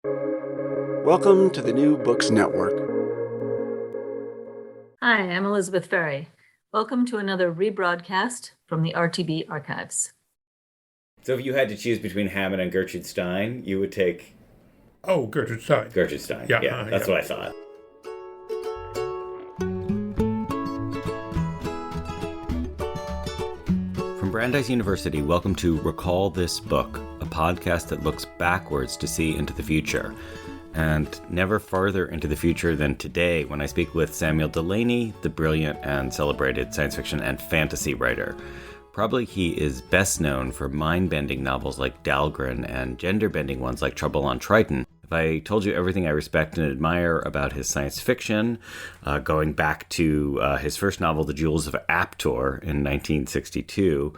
Welcome to the New Books Network. Hi, I'm Elizabeth Ferry. Welcome to another rebroadcast from the RTB archives. So if you had to choose between Hammond and Gertrude Stein, you would take Oh, Gertrude Stein. Gertrude Stein. Yeah, that's what I thought. From Brandeis University, welcome to Recall This Book, a podcast that looks backwards to see into the future. And never farther into the future than today when I speak with Samuel Delany, the brilliant and celebrated science fiction and fantasy writer. Probably he is best known for mind-bending novels like Dahlgren and gender-bending ones like Trouble on Triton. If I told you everything I respect and admire about his science fiction, going back to his first novel, The Jewels of Aptor in 1962,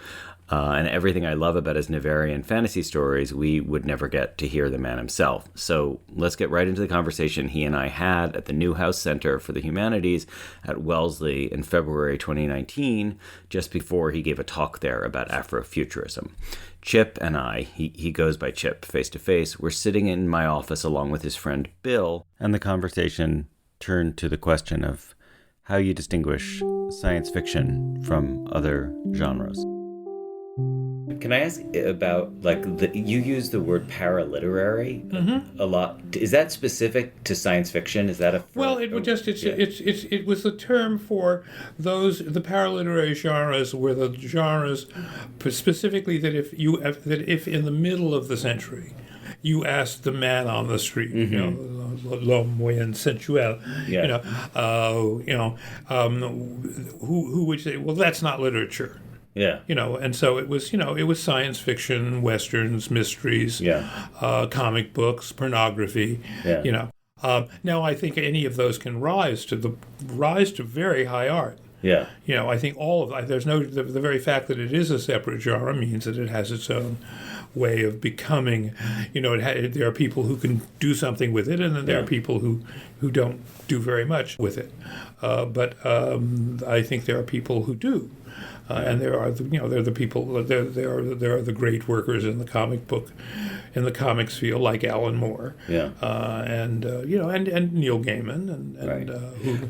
and everything I love about his Neveryon fantasy stories, we would never get to hear the man himself. So let's get right into the conversation he and I had at the Newhouse Center for the Humanities at Wellesley in February 2019, just before he gave a talk there about Afrofuturism. Chip and I, he goes by Chip, face to face, were sitting in my office along with his friend Bill, and the conversation turned to the question of how you distinguish science fiction from other genres. Can I ask about, you use the word paraliterary a lot. Is that specific to science fiction? Is that a... Well, it was the term for the paraliterary genres were the genres specifically that if in the middle of the century you asked the man on the street, l'homme moyen sensuel, who would say, well, that's not literature. Yeah. And so it was science fiction, westerns, mysteries, comic books, pornography, now I think any of those can rise to very high art. Yeah. I think the very fact that it is a separate genre means that it has its own way of becoming, there are people who can do something with it, and then there are people who don't do very much with it. But I think there are people who do. And there are the people. There are the great workers in the comics field, like Alan Moore, and Neil Gaiman, and who've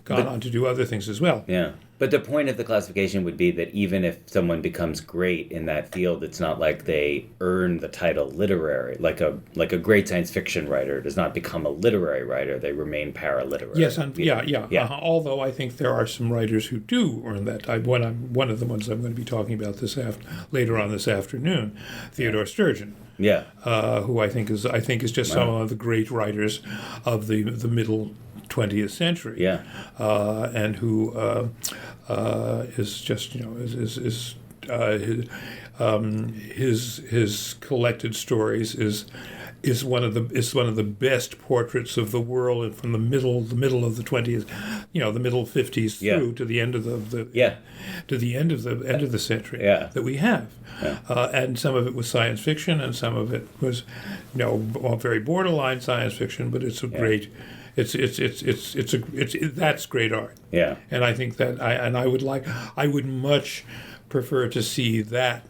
gone on to do other things as well. Yeah. But the point of the classification would be that even if someone becomes great in that field, it's not like they earn the title literary. Like a great science fiction writer does not become a literary writer; they remain paraliterary. Yes, although I think there are some writers who do earn that. One of the ones I'm going to be talking about later on this afternoon, Theodore Sturgeon. Yeah. Who I think is just some of the great writers of the middle 20th century. Yeah. And who is just his collected stories is one of the best portraits of the world from the middle of the 20th, the middle 50s through to the end of the end of the century that we have. Yeah. And some of it was science fiction, and some of it was very borderline science fiction, but it's a great. That's great art. Yeah. And I think that I would much prefer to see that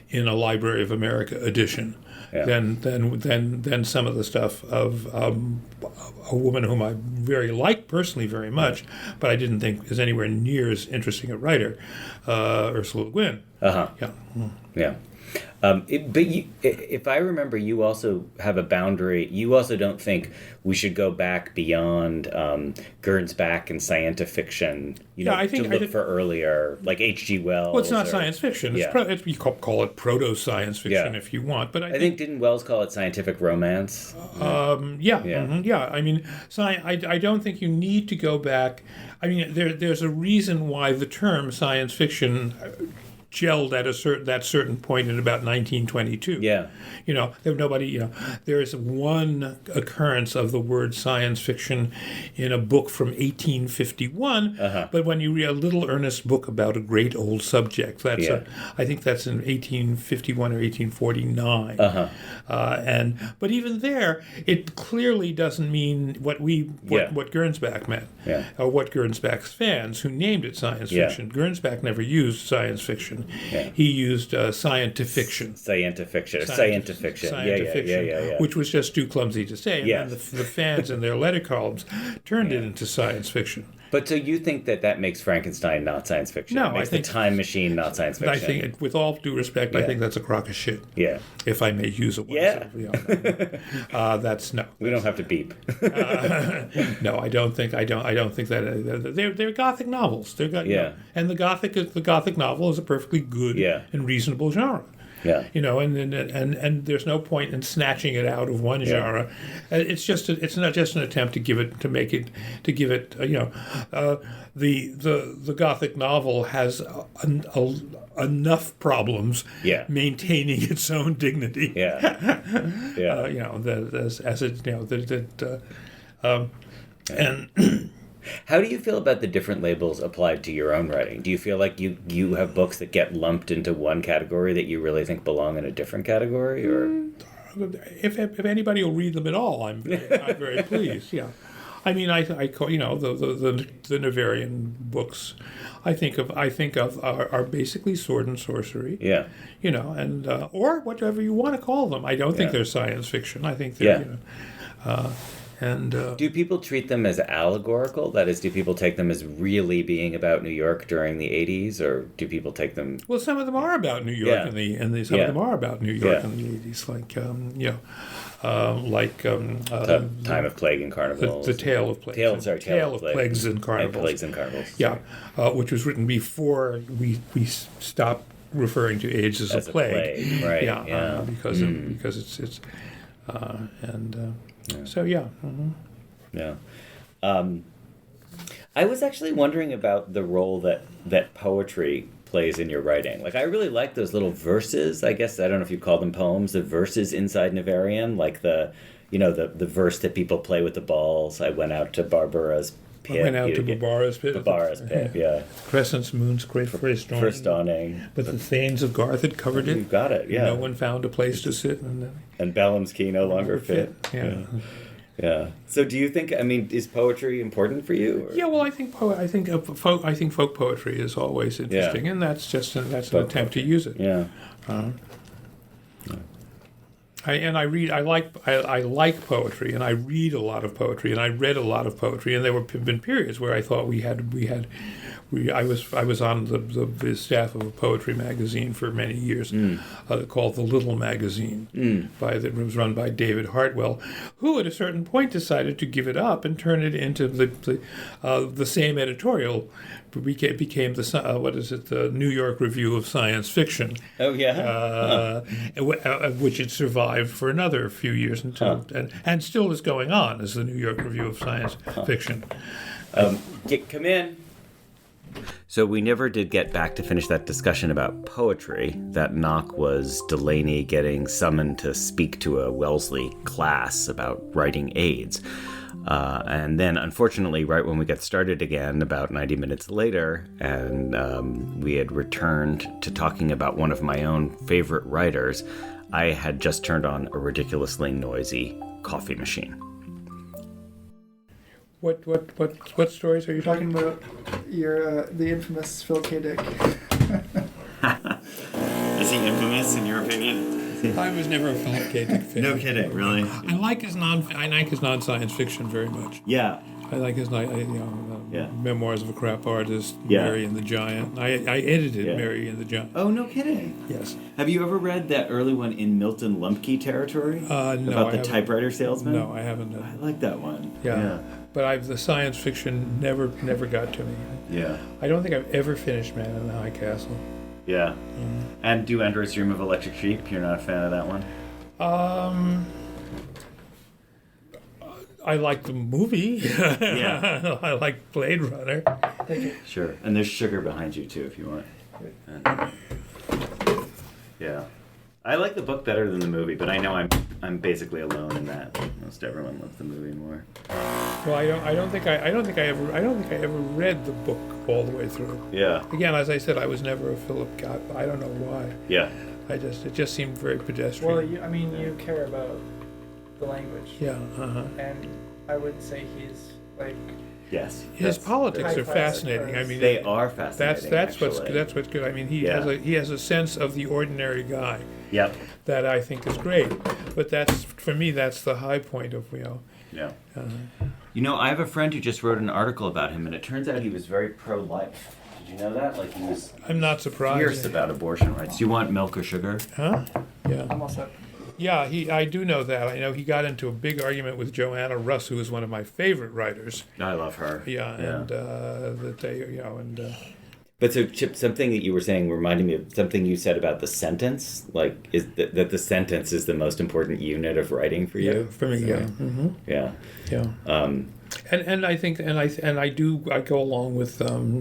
in a Library of America edition than some of the stuff of a woman whom I personally very much, but I didn't think is anywhere near as interesting a writer, Ursula Le Guin. Yeah. If I remember, you also have a boundary. You also don't think we should go back beyond Gernsback and science fiction. I think to look for earlier, like H.G. Wells. Well, it's not science fiction. You call it proto-science fiction if you want. But I think didn't Wells call it scientific romance? I mean, I don't think you need to go back. I mean, there's a reason why the term science fiction gelled at that certain point in about 1922. Yeah. There is one occurrence of the word science fiction in a book from 1851, but when you read a little earnest book about a great old subject, I think that's in 1851 or 1849. But even there, it clearly doesn't mean what Gernsback meant, or what Gernsback's fans who named it science fiction. Gernsback never used science fiction fiction. Yeah. He used scientifiction. Scientifiction. Yeah. Which was just too clumsy to say. And Yes. then the fans in their letter columns turned it into science fiction. But so you think that makes Frankenstein not science fiction? No, it makes I think the Time Machine not science fiction. I think, with all due respect, I think that's a crock of shit. Yeah. If I may use it. Yeah. That's no. We don't have to beep. No, I don't think that they're Gothic novels. And the Gothic novel is a perfectly good and reasonable genre. Yeah. And there's no point in snatching it out of one genre. It's not just an attempt to give it the Gothic novel has enough problems maintaining its own dignity. And how do you feel about the different labels applied to your own writing? Do you feel like you have books that get lumped into one category that you really think belong in a different category, or if anybody will read them at all, I'm very pleased. Yeah, I mean, I call the Neveryon books. I think of are basically sword and sorcery. Yeah, and or whatever you want to call them. I don't think they're science fiction. I think they're do people treat them as allegorical? That is, do people take them as really being about New York during the 80s, or do people take them? Well, some of them are about New York, and some of them are about New York in the 80s, Time of Plague and Carnivals. The Tale of Plagues. Tale of Plagues and Carnivals. Plagues and Carnivals. Yeah, which was written before we stopped referring to AIDS as a plague. Right? Yeah, because it's So yeah. Mm-hmm. Yeah. I was actually wondering about the role that poetry plays in your writing. Like, I really like those little verses. I guess I don't know if you call them poems. The verses inside Neveryon, like the verse that people play with the balls. I went out to Barbara's pit. I went out to Barbara's pit. Barbara's pit. Yeah. Crescent's moon's great first dawning. But the Thanes of Garth had covered it. You've got it. Yeah. No one found a place to sit, and Bellum's key no longer fit. Yeah. Yeah. So, do you think? I mean, is poetry important for you? Or? Yeah. Well, I think folk poetry is always interesting, and that's just an attempt to use it. Yeah. I like poetry, and I read a lot of poetry, and I read a lot of poetry, and there have been periods where I thought I was on the staff of a poetry magazine for many years, called The Little Magazine, that was run by David Hartwell, who at a certain point decided to give it up and turn it into the same editorial. Became the New York Review of Science Fiction. Oh yeah, which it survived for another few years until and still is going on as the New York Review of Science Fiction. Come in. So we never did get back to finish that discussion about poetry. That knock was Delany getting summoned to speak to a Wellesley class about writing AIDS. And then, unfortunately, right when we got started again, about 90 minutes later, and we had returned to talking about one of my own favorite writers, I had just turned on a ridiculously noisy coffee machine. What stories are you talking Talking about the infamous Phil K. Dick. Is he infamous in your opinion? I was never a Philip K. Dick fan. No kidding, really? I like his non-science fiction very much. Yeah. I like his Memoirs of a Crap Artist, Mary and the Giant. I edited Mary and the Giant. Oh, no kidding. Yes. Have you ever read that early one in Milton Lumpke territory? No. About the typewriter salesman? No, I haven't. I like that one. Yeah. But the science fiction never got to me. Yeah. I don't think I've ever finished Man in the High Castle. Yeah. And Do Androids Dream of Electric Sheep? You're not a fan of that one? I like the movie. Yeah. I like Blade Runner. Sure. And there's sugar behind you, too, if you want. Yeah. I like the book better than the movie, but I know I'm basically alone in that. Most everyone loves the movie more. Well, I don't think I ever read the book all the way through. Yeah. Again, as I said, I was never a Philip K. I don't know why. Yeah. It just seemed very pedestrian. Well, you care about the language. Yeah. And I would say he's like Yes. His politics are High fascinating. I mean, They are fascinating. that's what's good. I mean, he has a sense of the ordinary guy Yep. that I think is great. But that's for me, that's the high point of Yeah. I have a friend who just wrote an article about him, and it turns out he was very pro-life. Did you know that? Like, he was I'm not surprised. fierce about abortion rights. Do you want milk or sugar? Huh? Yeah. I'm also. Yeah, I do know that. I know he got into a big argument with Joanna Russ, who is one of my favorite writers. I love her. Yeah, and that they, But so, Chip, something that you were saying reminded me of something you said about the sentence. Like, is that the sentence is the most important unit of writing for you? yeah, for me, yeah. Mm-hmm. Yeah. Yeah. And I think I go along with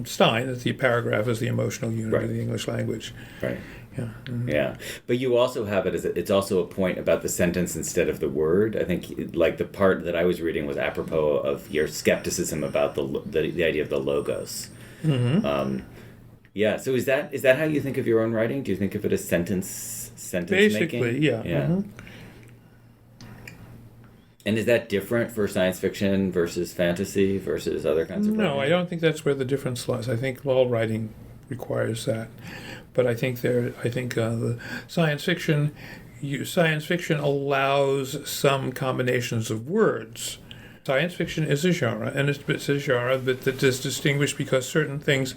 Stein that the paragraph is the emotional unit Right. of the English language. Right. Yeah. Mm-hmm. Yeah, but you also have it as it's also a point about the sentence instead of the word. I think like the part that I was reading was apropos of your skepticism about the idea of the logos. Mm-hmm. Yeah. So is that how you think of your own writing? Do you think of it as sentence Basically, making? yeah. Yeah. Mm-hmm. And is that different for science fiction versus fantasy versus other kinds of writing? No, I don't think that's where the difference lies. I think all writing requires that, but I think the science fiction allows some combinations of words. Science fiction is a genre, and it's a genre that is distinguished because certain things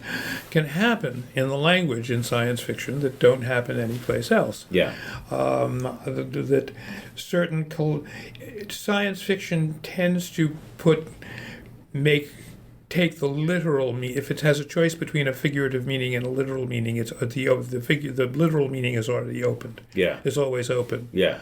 can happen in the language in science fiction that don't happen anyplace else. Yeah. That certain science fiction tends to take the literal if it has a choice between a figurative meaning and a literal meaning, it's the literal meaning is already opened. Yeah. It's always open. Yeah.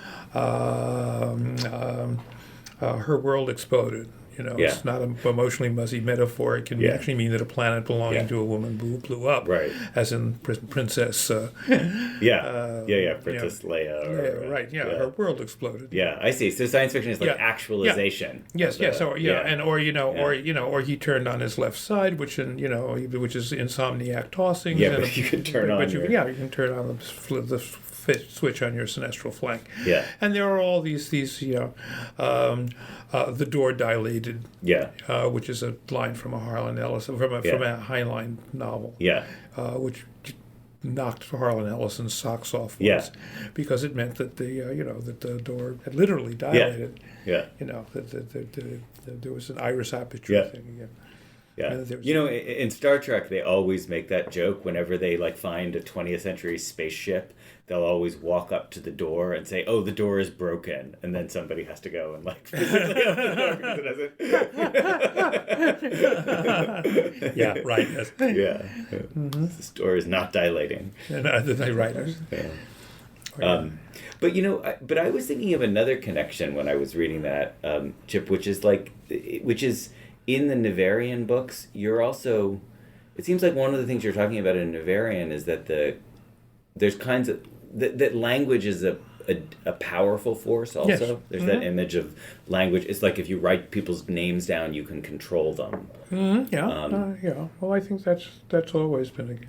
Her world exploded. Yeah. It's not an emotionally muzzy metaphor. It can actually mean that a planet belonging to a woman blew up. Right. As in Princess. Princess Leia. Or, right. Yeah. Her world exploded. Yeah, I see. So science fiction is like actualization. Yes. Or he turned on his left side, which is insomniac tossing. Yeah, but you can turn on. You can turn on the switch on your sinestral flank. Yeah. And there are all these the door dilated. Yeah. Which is a line from a Harlan Ellison from a Heinlein novel. Yeah. Which knocked Harlan Ellison's socks off once, because it meant that that the door had literally dilated. Yeah. That there was an iris aperture thing again. Yeah. In Star Trek, they always make that joke whenever they find a 20th century spaceship. They'll always walk up to the door and say, "Oh, the door is broken," and then somebody has to go and physically open the door because it doesn't. Yeah. Right. Yes. Yeah. Mm-hmm. This door is not dilating. And the writers. Yeah. But I was thinking of another connection when I was reading that, Chip, which is in the Neveryon books. You're also, it seems like one of the things you're talking about in Neveryon is that there's kinds of that language is a powerful force also. Yes. There's that image of language. It's like if you write people's names down, you can control them. Mm-hmm. Yeah. Well, I think that's always been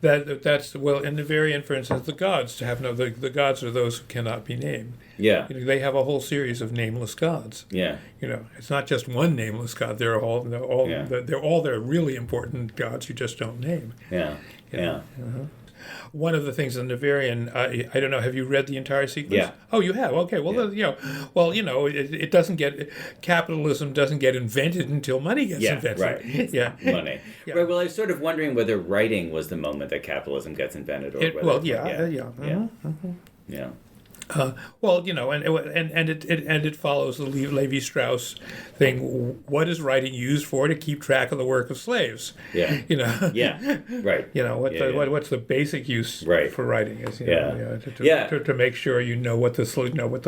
that's in Neveryon, for instance, the gods the gods are those who cannot be named. Yeah. They have a whole series of nameless gods. Yeah. It's not just one nameless god. They're all their really important gods you just don't name. Yeah. Yeah. Uh-huh. One of the things in Neveryon, I don't know, have you read the entire sequence? Yeah. Oh, you have? Okay. Well, it doesn't capitalism doesn't get invented until money gets invented. Right. Money. Yeah. Right. Well, I was sort of wondering whether writing was the moment that capitalism gets invented, or Yeah. And it follows the Levi-Strauss thing. What is writing used for? To keep track of the work of slaves. Yeah. Yeah. Right. What's the basic use for writing is to make sure you know what the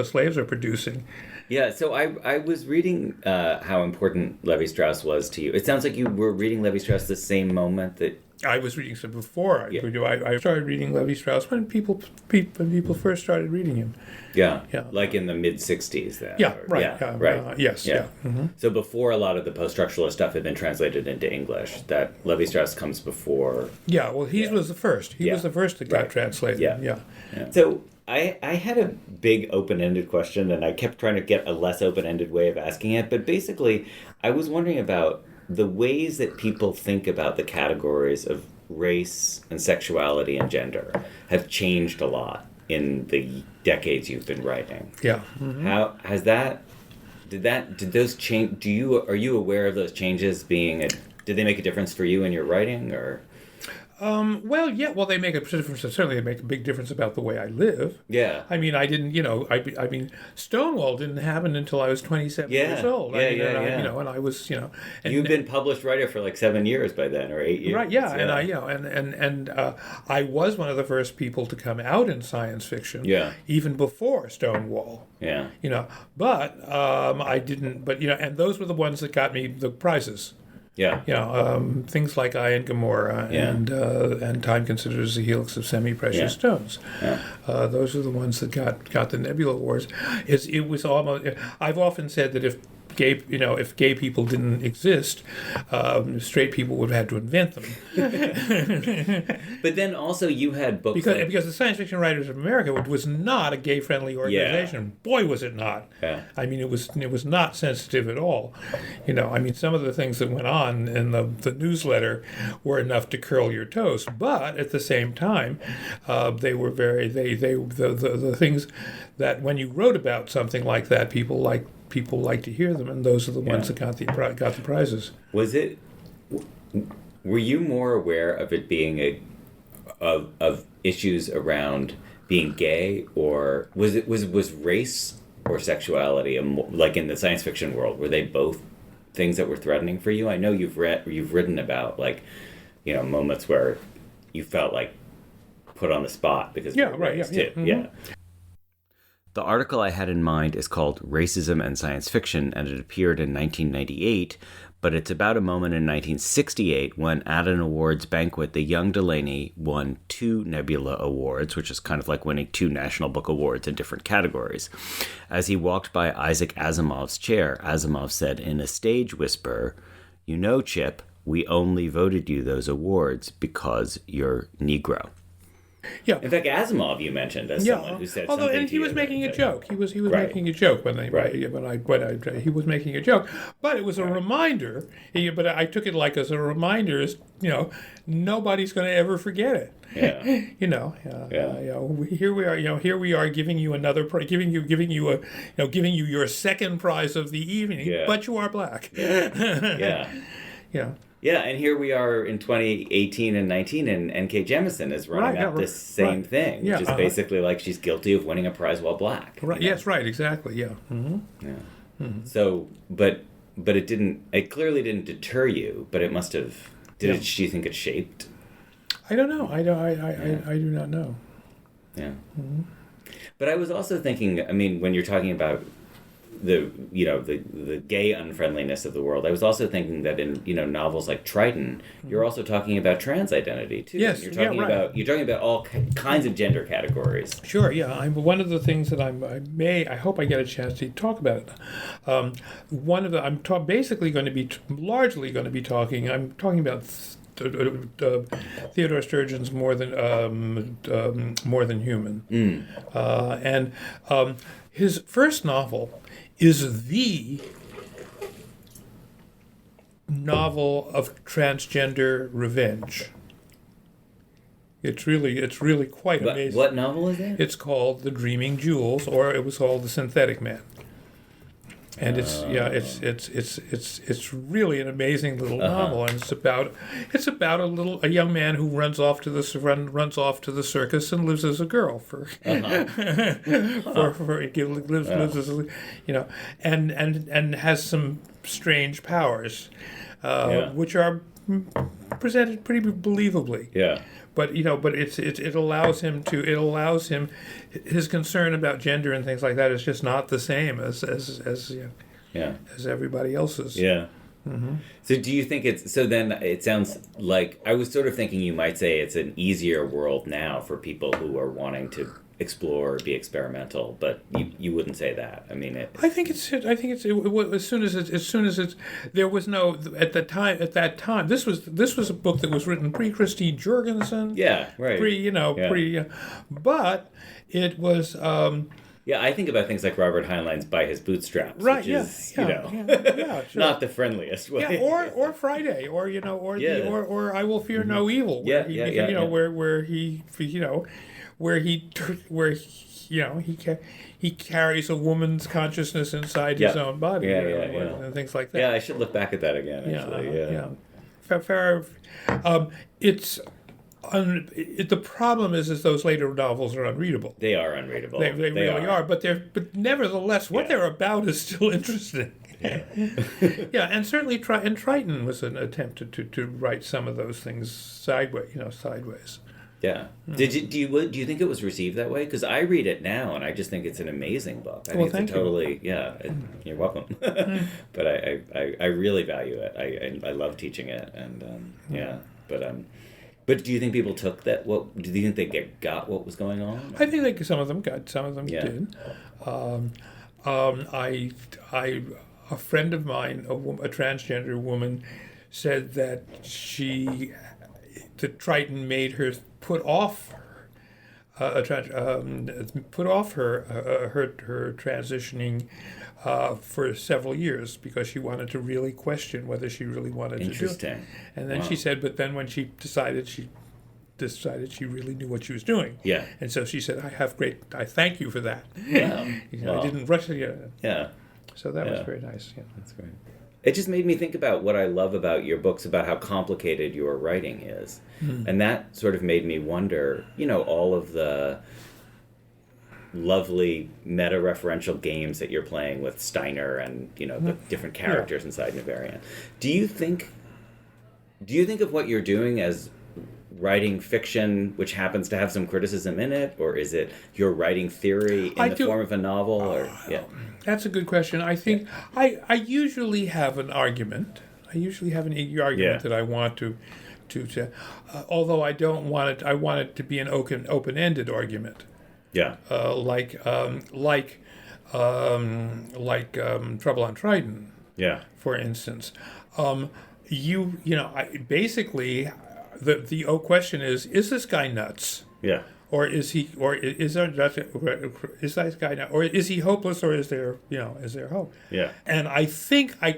slaves are producing. Yeah. So I was reading how important Levi-Strauss was to you. It sounds like you were reading Levi-Strauss the same moment that. I was reading some before. I started reading Levi-Strauss when people first started reading him. Yeah. Like in the mid-'60s then. Yeah, right. Yes. Yeah. Mm-hmm. So before a lot of the post-structuralist stuff had been translated into English, that Levi-Strauss comes before. Yeah, well, he was the first. He was the first that got translated. Yeah. So I had a big open-ended question, and I kept trying to get a less open-ended way of asking it. But basically, I was wondering about the ways that people think about the categories of race and sexuality and gender have changed a lot in the decades you've been writing. Yeah. How has that? Did those change? Are you aware of those changes being? Did they make a difference for you in your writing, or? Well, yeah. Well, they make a difference. Certainly, they make a big difference about the way I live. Yeah. I mean, I didn't. I mean, Stonewall didn't happen until I was 27 Yeah. years old. Yeah, yeah. And I was, And, You've been published writer for like 7 years by then, or 8 years. Right. Yeah. And I was one of the first people to come out in science fiction. Yeah. Even before Stonewall. Yeah. But I didn't. But and those were the ones that got me the prizes. Yeah. Things like I and Gomorrah and Time Considers the Helix of Semi-Precious Stones. Yeah. Those are the ones that got the Nebula Awards. It was almost. I've often said that if gay people didn't exist, straight people would have had to invent them. But then also you had books Because the Science Fiction Writers of America was not a gay-friendly organization. Yeah. Boy, was it not. Yeah. I mean, it was not sensitive at all. I mean, some of the things that went on in the newsletter were enough to curl your toes. But at the same time, they were the things that when you wrote about something like that, people like to hear them, and those are the ones that got the prizes. Were you more aware of it being of issues around being gay, or was race or sexuality like in the science fiction world, were they both things that were threatening for you? I know you've written about moments where you felt like put on the spot because you were raised too. Mm-hmm. Yeah. The article I had in mind is called Racism and Science Fiction, and it appeared in 1998, but it's about a moment in 1968 when at an awards banquet, the young Delany won 2 Nebula Awards, which is kind of like winning 2 National Book Awards in different categories. As he walked by Isaac Asimov's chair, Asimov said in a stage whisper, Chip, we only voted you those awards because you're Negro. Yeah. In fact, Asimov you mentioned as someone who said something. And he was making a joke. He was making a joke when he was making a joke. But it was a reminder. But I took it like as a reminder. Is nobody's going to ever forget it. Yeah. Here we are. Here we are giving you giving you your second prize of the evening. Yeah. But you are black. Yeah. Yeah. Yeah, and here we are in 2018 and 19, and N.K. Jemisin is running up this same thing, which is basically like she's guilty of winning a prize while black. Right. Yes. Right. Exactly. Yeah. Mm-hmm. Yeah. Mm-hmm. So, but it didn't. It clearly didn't deter you, but it must have. Do you think it shaped? I don't know. I do not know. Yeah. Mm-hmm. But I was also thinking. I mean, when you're talking about the gay unfriendliness of the world, I was also thinking that in novels like Triton, you're also talking about trans identity too. Yes, you're talking about all kinds of gender categories. Sure, yeah. One of the things that I hope I get a chance to talk about it. Basically going to be largely going to be talking. I'm talking about Theodore Sturgeon's More Than Human, and his first novel is the novel of transgender revenge. It's really quite amazing. What novel is that? It's called The Dreaming Jewels, or it was called The Synthetic Man. And it's really an amazing little novel, and it's about a young man who runs off to the circus and lives as a girl lives as and has some strange powers, which are presented pretty believably. Yeah. But it allows him his concern about gender and things like that is just not the same as everybody else's. Yeah. Mm-hmm. So do you think then it sounds like I was sort of thinking you might say it's an easier world now for people who are wanting to explore or be experimental, but you wouldn't say that. I mean, I think it's as soon as it's there was no at that time this was a book that was written pre Christine Jorgensen. Yeah, right. But it was. Yeah, I think about things like Robert Heinlein's By His Bootstraps, Right, which yeah, is, sure. not the friendliest way. Yeah, or Friday, or or I Will Fear No Evil, where he carries a woman's consciousness inside his own body, and things like that. Yeah, I should look back at that again. Actually, The problem is those later novels are unreadable. They are unreadable. They really are. But nevertheless, what they're about is still interesting. Yeah, and certainly Triton was an attempt to write some of those things sideways. Yeah. Do you think it was received that way? Because I read it now and I just think it's an amazing book. I think it's totally you're welcome. But I really value it. I love teaching it, and But do you think people took that? Do you think they got what was going on? I think some of them got. Some of them did. A friend of mine, a transgender woman, said that the Triton made her put off her transitioning for several years because she wanted to really question whether she really wanted to do it. Interesting. And then she said, but then when she decided she really knew what she was doing. Yeah. And so she said, I thank you for that. Wow. I didn't rush it. Yeah. So that was very nice. Yeah. That's great. It just made me think about what I love about your books, about how complicated your writing is. And that sort of made me wonder, all of the lovely meta-referential games that you're playing with Steiner and, the different characters inside Neveryon. Do you think of what you're doing as writing fiction which happens to have some criticism in it, or is it your writing theory in the form of a novel? That's a good question. I think I usually have an argument. That I want to although I don't want it. I want it to be an open-ended argument. Yeah. Like Trouble on Triton. Yeah. For instance, basically. The question is this guy nuts? Yeah. Or is he? Or is that guy nuts? Or is he hopeless? Or is there hope? Yeah. And I think I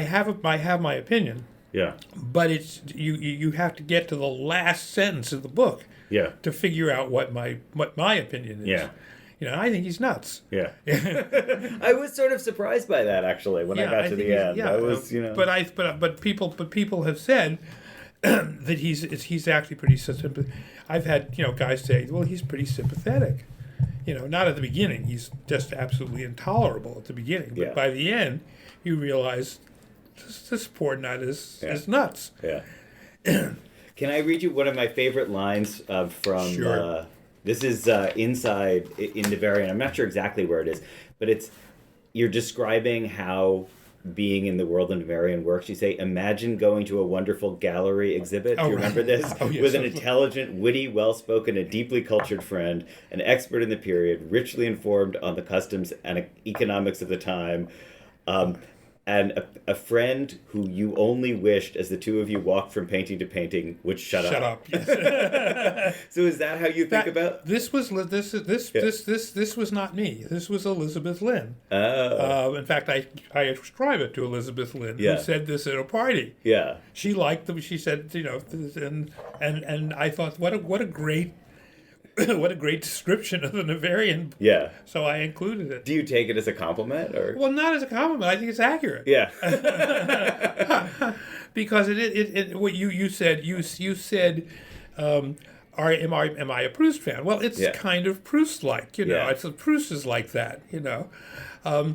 have my opinion. Yeah. But it's you have to get to the last sentence of the book. Yeah. To figure out what my opinion is. Yeah. I think he's nuts. Yeah. I was sort of surprised by that actually when I got to the end. I was, But people have said that he's actually pretty sympathetic. I've had guys say, well, he's pretty sympathetic. Not at the beginning. He's just absolutely intolerable at the beginning. But by the end, you realize this poor nut is nuts. Yeah. Can I read you one of my favorite lines from? Sure. This is inside in Neveryon. I'm not sure exactly where it is, but you're describing how being in the world of Neveryon works. You say, imagine going to a wonderful gallery exhibit. Do you remember this? Yes. With an intelligent, witty, well-spoken, and deeply cultured friend, an expert in the period, richly informed on the customs and economics of the time, and a friend who you only wished, as the two of you walked from painting to painting, would shut up. Shut up. Yes. So is that how you think about? This was not me. This was Elizabeth Lynn. Oh. In fact, I ascribe it to Elizabeth Lynn, who said this at a party. Yeah. She liked them. She said, and I thought, what a great. What a great description of the Neveryon. Yeah. So I included it. Do you take it as a compliment, or? Well, not as a compliment. I think it's accurate. Yeah. Because what you said. You said, am I a Proust fan? Well, it's kind of Proust-like. It's Proust is like that. At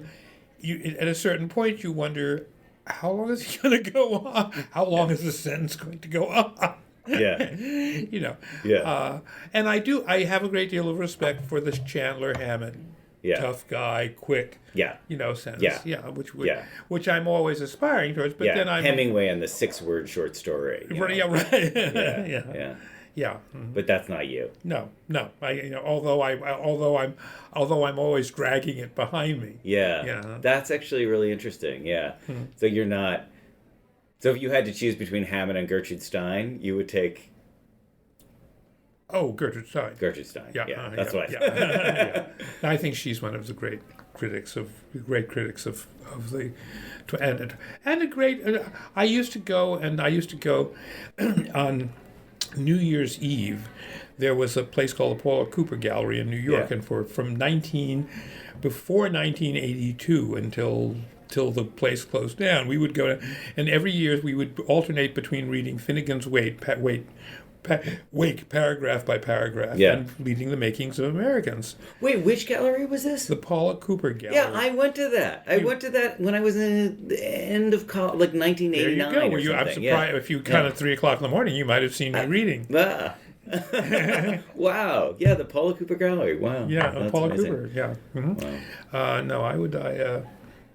a certain point, you wonder, how long is he going to go on? How long is the sentence going to go on? Yeah. And I have a great deal of respect for this Chandler Hammond, tough guy, quick, sense. Which I'm always aspiring towards. But then I'm Hemingway and the 6-word short story. Right. Yeah. Yeah. But that's not you. No. Although I'm always dragging it behind me. Yeah. Yeah. That's actually really interesting. Yeah. So you're not. So if you had to choose between Hammond and Gertrude Stein, you would take Oh, Gertrude Stein. Gertrude Stein. Yeah, That's what I yeah. I think she's one of the great critics of the and a great. I used to go on New Year's Eve. There was a place called the Paula Cooper Gallery in New York, Yeah. and before 1982 until the place closed down, we would go to, and every year we would alternate between reading Finnegan's Wake paragraph by paragraph, Yeah. and reading The Makings of Americans. Wait, which gallery was this? The Paula Cooper Gallery. Yeah, I went to that. I went to that when I was in the end of college, like There you 1989 go. or Well, I'm something. surprised if you kind of 3 o'clock in the morning, you might have seen me reading. Ah. Wow. Yeah, the Paula Cooper Gallery. Wow. Yeah, That's Paula amazing. Cooper. Yeah. Mhm. Wow. No,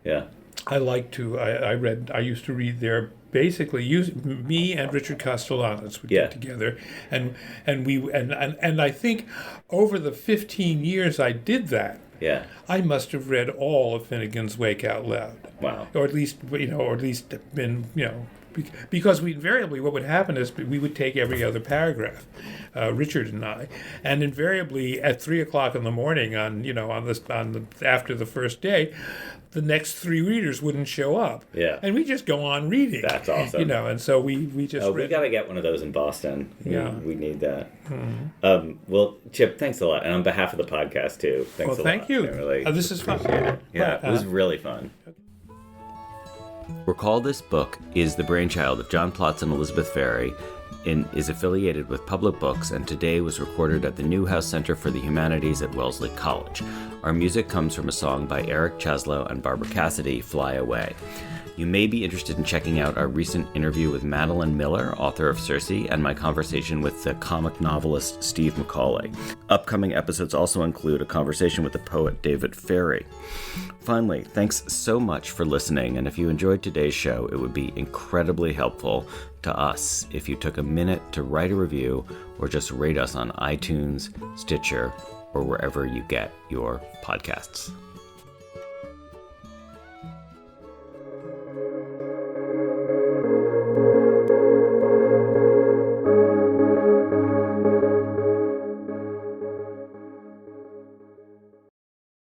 Yeah. I like to. I used to read there. Basically, me and Richard Castellanos would Yeah. get together, and I think over the 15 years I did that, Yeah. I must have read all of Finnegan's Wake out loud. Wow. Or at least been, because we invariably, what would happen is we would take every other paragraph, Richard and I, and invariably at 3 o'clock in the morning after the first day, the next 3 readers wouldn't show up. Yeah. And we just go on reading. That's awesome. And so we just Oh, we read. got to get one of those in Boston. Yeah. We need that. Well, Chip, thanks a lot. And on behalf of the podcast, too, thanks Well, a thank lot. you. I really This is fun. appreciate it. Yeah, Right, it was really fun. Recall This Book is the brainchild of John Plotz and Elizabeth Ferry and is affiliated with Public Books, and today was recorded at the Newhouse Center for the Humanities at Wellesley College. Our music comes from a song by Eric Cheslow and Barbara Cassidy, Fly Away. You may be interested in checking out our recent interview with Madeline Miller, author of Circe, and my conversation with the comic novelist Steve McCauley. Upcoming episodes also include a conversation with the poet David Ferry. Finally, thanks so much for listening, and if you enjoyed today's show, it would be incredibly helpful to us if you took a minute to write a review or just rate us on iTunes, Stitcher, or wherever you get your podcasts.